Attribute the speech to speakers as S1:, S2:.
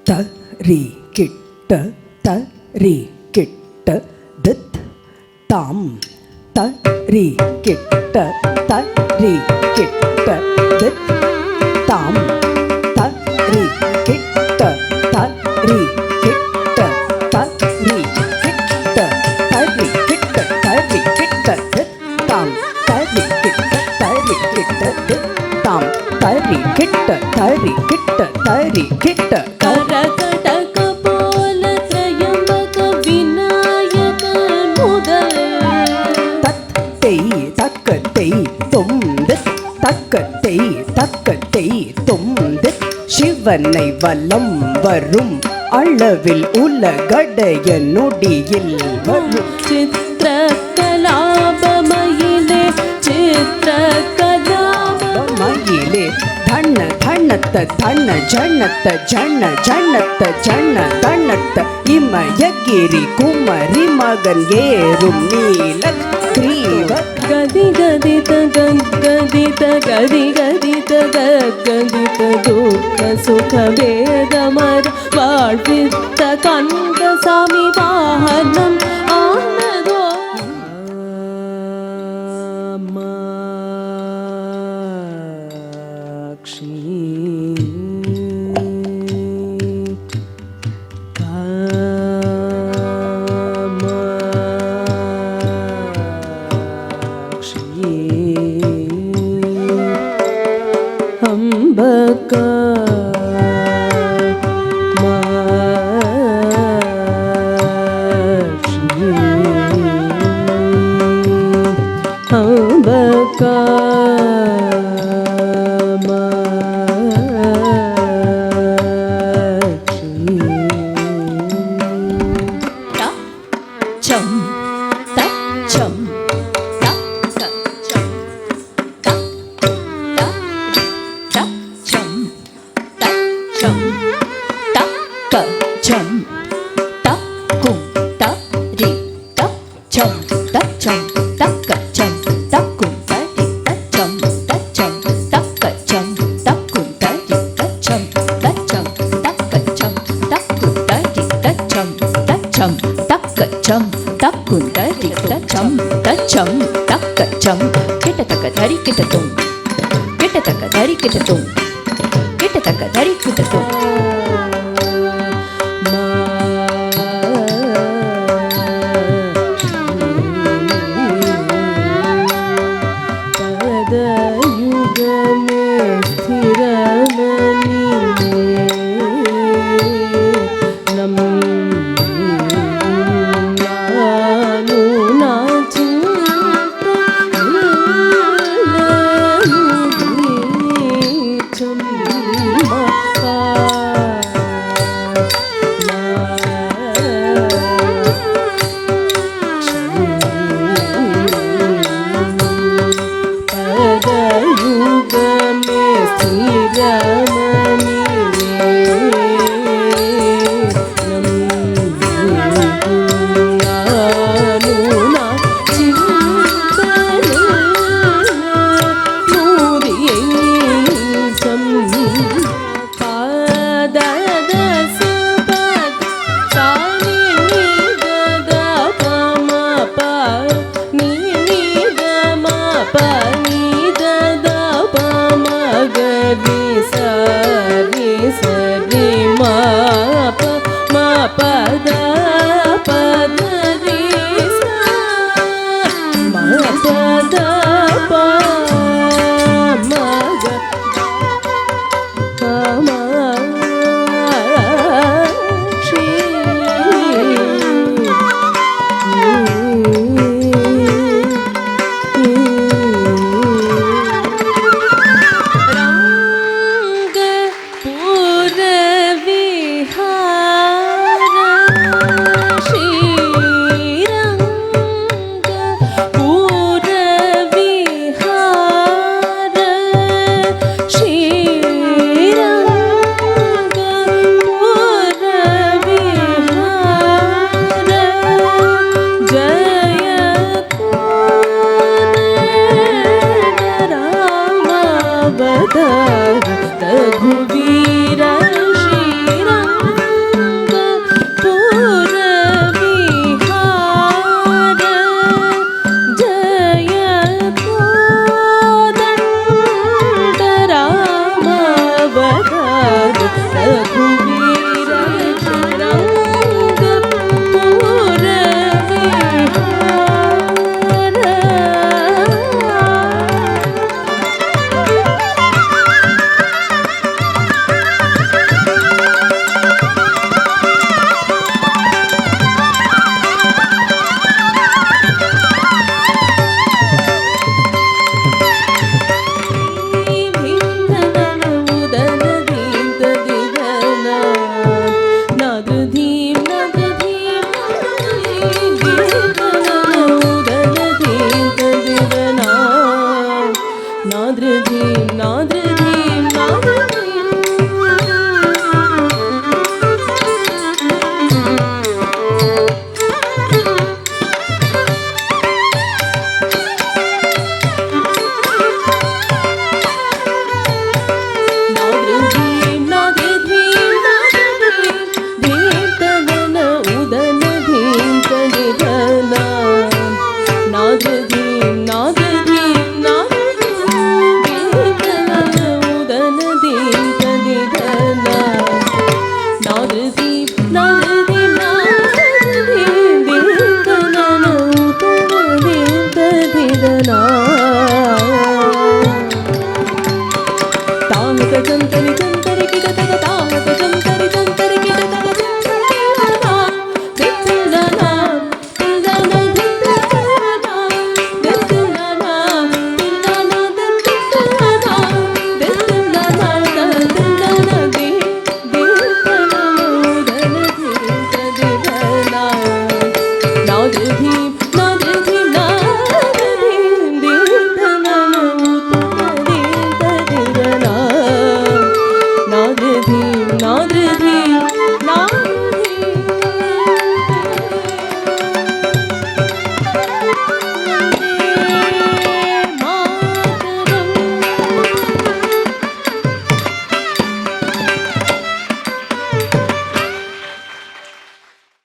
S1: ரி கிட்ட த ரி கிட்ட தித் தாம் த ரி கிட்ட த ரி கிட்ட தித் தாம் த ரி கிட்ட த ரி கிட்ட த ரி கிட்ட த ரி கிட்ட த ரி கிட்ட தித் தாம் த ரி கிட்ட த ரி கிட்ட தித் தாம் த ரி கிட்ட த ரி கிட்ட த ரி கிட்ட
S2: கரகடக போல திரையம்பக விநாயகர் முதல்
S1: தத்தை தக்கத்தை தொந்தித் தக்கத்தை தக்கத்தை தொந்தித் சிவனை வலம் வரும் அளவில் உலகடைய நொடியில் வரும்
S2: சித்திரகலாபமயிலே சித்திரகலாபமயிலே
S1: தன தனத்த தன ஜனத்த ஜன ஜனத்த ஜன தனத்த இமயகிரி குமரி மகன் ஏறும் நீல கிரீவ
S2: கதி கதித கதித கதி கதித கதித துக்க சுக வேதமர் வாழ்வித்த கந்த சாமி வாகனம் ஆனதோ அம்பகா அம்பகா கிட்டத்தக்க தரி கிட்டத்தும் கிட்டத்தக்க தரி கிட்டத்தும் கிட்டத்தக்க தரி கிட்டத்தும் ಅವತಾರ ರಘುವೀರ ರಂಗ ಪೂರ ನಾದ್ರಿ